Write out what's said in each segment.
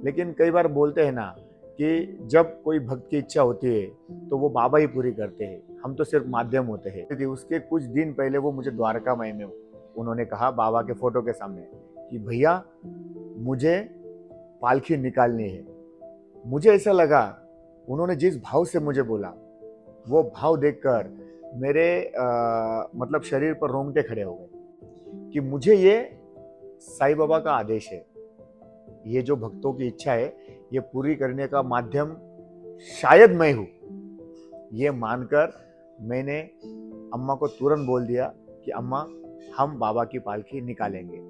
लेकिन कई बार बोलते हैं ना कि जब कोई भक्त की इच्छा होती है तो वो बाबा ही पूरी करते हैं, हम तो सिर्फ माध्यम होते हैं। क्योंकि उसके कुछ दिन पहले वो मुझे द्वारका माई में उन्होंने कहा बाबा के फोटो के सामने कि भैया मुझे पालकी निकालनी है। मुझे ऐसा लगा उन्होंने जिस भाव से मुझे बोला वो भाव देखकर मेरे मतलब शरीर पर रोंगटे खड़े हो गए कि मुझे ये साईं बाबा का आदेश है, ये जो भक्तों की इच्छा है ये पूरी करने का माध्यम शायद मैं हूं। ये मानकर मैंने अम्मा को तुरंत बोल दिया कि अम्मा हम बाबा की पालकी निकालेंगे।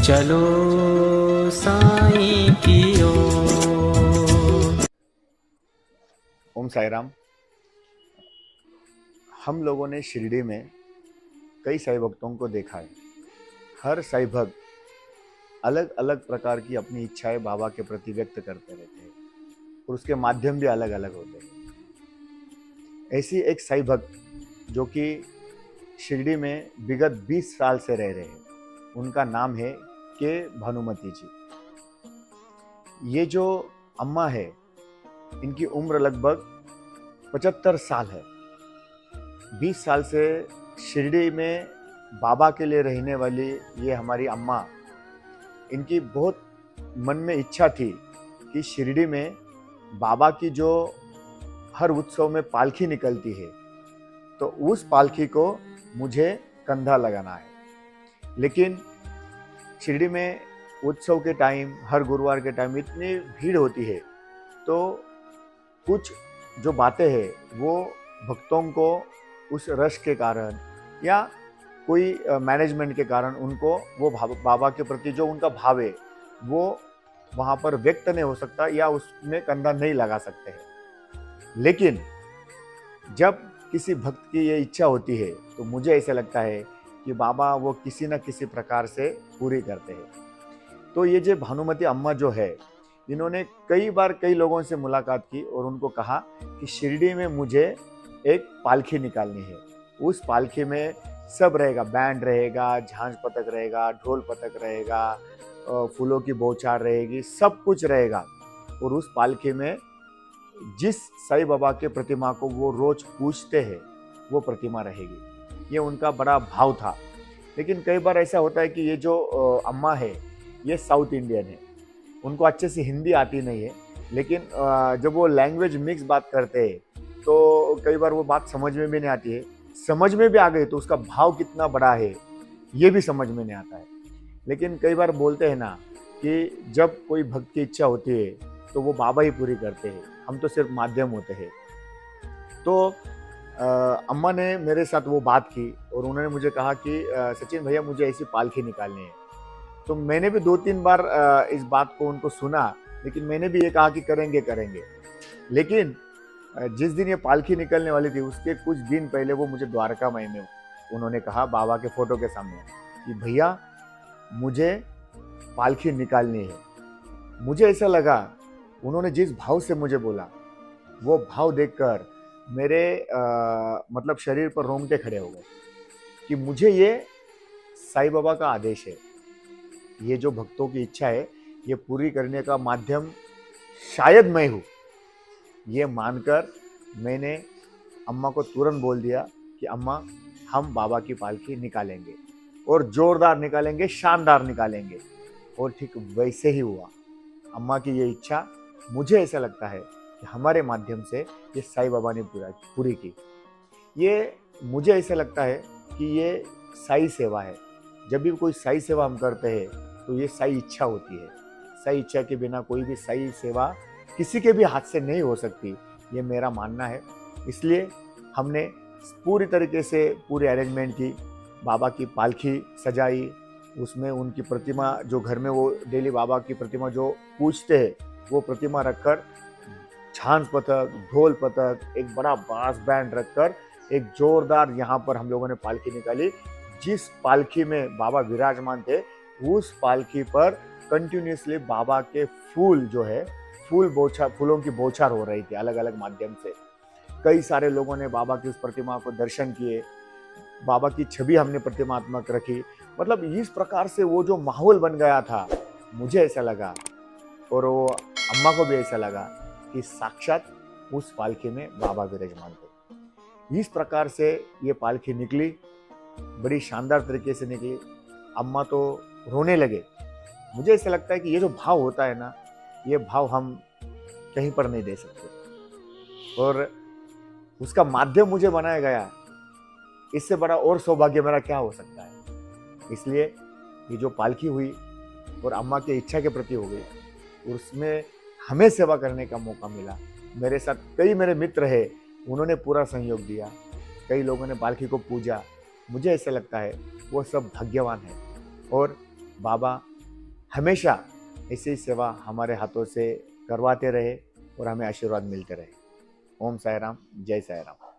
चलो साईं की ओर। ओम साई राम। हम लोगों ने शिरडी में कई साई भक्तों को देखा है। हर साई भक्त अलग अलग प्रकार की अपनी इच्छाएं बाबा के प्रति व्यक्त करते रहते हैं और उसके माध्यम भी अलग अलग होते हैं। ऐसी एक साई भक्त जो कि शिरडी में विगत 20 साल से रह रहे हैं, उनका नाम है के भानुमति जी। ये जो अम्मा है इनकी उम्र लगभग 75 साल है। 20 साल से शिरडी में बाबा के लिए रहने वाली ये हमारी अम्मा, इनकी बहुत मन में इच्छा थी कि शिरडी में बाबा की जो हर उत्सव में पालकी निकलती है तो उस पालकी को मुझे कंधा लगाना है। लेकिन शिरडी में उत्सव के टाइम, हर गुरुवार के टाइम इतनी भीड़ होती है तो कुछ जो बातें हैं वो भक्तों को उस रश के कारण या कोई मैनेजमेंट के कारण उनको वो बाबा के प्रति जो उनका भाव है वो वहाँ पर व्यक्त नहीं हो सकता या उसमें कंधा नहीं लगा सकते हैं। लेकिन जब किसी भक्त की ये इच्छा होती है तो मुझे ऐसा लगता है कि बाबा वो किसी न किसी प्रकार से पूरी करते हैं। तो ये जो भानुमति अम्मा जो है, इन्होंने कई बार कई लोगों से मुलाकात की और उनको कहा कि शिरडी में मुझे एक पालकी निकालनी है। उस पालकी में सब रहेगा, बैंड रहेगा, झांझ पतक रहेगा, ढोल पतक रहेगा, फूलों की बौछार रहेगी, सब कुछ रहेगा। और उस पालकी में जिस साईं बाबा के प्रतिमा को वो रोज पूजते हैं वो प्रतिमा रहेगी। ये उनका बड़ा भाव था। लेकिन कई बार ऐसा होता है कि ये जो अम्मा है ये साउथ इंडियन है, उनको अच्छे से हिंदी आती नहीं है, लेकिन जब वो लैंग्वेज मिक्स बात करते हैं तो कई बार वो बात समझ में भी नहीं आती है। समझ में भी आ गई तो उसका भाव कितना बड़ा है ये भी समझ में नहीं आता है। लेकिन कई बार बोलते हैं ना कि जब कोई भक्त की इच्छा होती है तो वो बाबा ही पूरी करते हैं, हम तो सिर्फ माध्यम होते हैं। तो अम्मा ने मेरे साथ वो बात की और उन्होंने मुझे कहा कि सचिन भैया मुझे ऐसी पालकी निकालनी है। तो मैंने भी 2-3 बार इस बात को उनको सुना, लेकिन मैंने भी ये कहा कि करेंगे करेंगे। लेकिन जिस दिन ये पालकी निकलने वाली थी उसके कुछ दिन पहले वो मुझे द्वारका माई में उन्होंने कहा बाबा के फोटो के सामने कि भैया मुझे पालकी निकालनी है। मुझे ऐसा लगा उन्होंने जिस भाव से मुझे बोला वो भाव देखकर मेरे मतलब शरीर पर रोंगटे खड़े हो गए कि मुझे ये साईं बाबा का आदेश है। ये जो भक्तों की इच्छा है ये पूरी करने का माध्यम शायद मैं हूँ। ये मानकर मैंने अम्मा को तुरंत बोल दिया कि अम्मा हम बाबा की पालकी निकालेंगे और जोरदार निकालेंगे, शानदार निकालेंगे। और ठीक वैसे ही हुआ। अम्मा की ये इच्छा मुझे ऐसा लगता है कि हमारे माध्यम से ये साईं बाबा ने पूरी की। ये मुझे ऐसा लगता है कि ये साई सेवा है। जब भी कोई साई सेवा हम करते हैं तो ये साई इच्छा होती है। साई इच्छा के बिना कोई भी साई सेवा किसी के भी हाथ से नहीं हो सकती, ये मेरा मानना है। इसलिए हमने पूरी तरीके से पूरी अरेंजमेंट की, बाबा की पालकी सजाई, उसमें उनकी प्रतिमा जो घर में वो डेली बाबा की प्रतिमा जो पूजते हैं वो प्रतिमा रखकर झांझ पथक, ढोल पथक, एक बड़ा बास बैंड रखकर एक जोरदार यहाँ पर हम लोगों ने पालकी निकाली। जिस पालकी में बाबा विराजमान थे उस पालकी पर कंटिन्यूसली बाबा के फूल जो है फूलों की बौछार हो रही थी अलग अलग माध्यम से। कई सारे लोगों ने बाबा की उस प्रतिमा को दर्शन किए, बाबा की छवि हमने प्रतिमात्मक रखी। मतलब इस प्रकार से वो जो माहौल बन गया था, मुझे ऐसा लगा और वो अम्मा को भी ऐसा लगा कि साक्षात उस पालकी में बाबा विराजमान थे। इस प्रकार से ये पालकी निकली, बड़ी शानदार तरीके से निकली। अम्मा तो रोने लगे। मुझे ऐसा लगता है कि ये जो भाव होता है ना, ये भाव हम कहीं पर नहीं दे सकते और उसका माध्यम मुझे बनाया गया। इससे बड़ा और सौभाग्य मेरा क्या हो सकता है। इसलिए ये जो पालकी हुई और अम्मा की इच्छा के प्रति हो गई, उसमें हमें सेवा करने का मौका मिला। मेरे साथ कई मेरे मित्र हैं, उन्होंने पूरा सहयोग दिया। कई लोगों ने पालकी को पूजा। मुझे ऐसा लगता है वो सब भाग्यवान है और बाबा हमेशा ऐसी सेवा हमारे हाथों से करवाते रहे और हमें आशीर्वाद मिलते रहे। ओम साई राम, जय साई राम।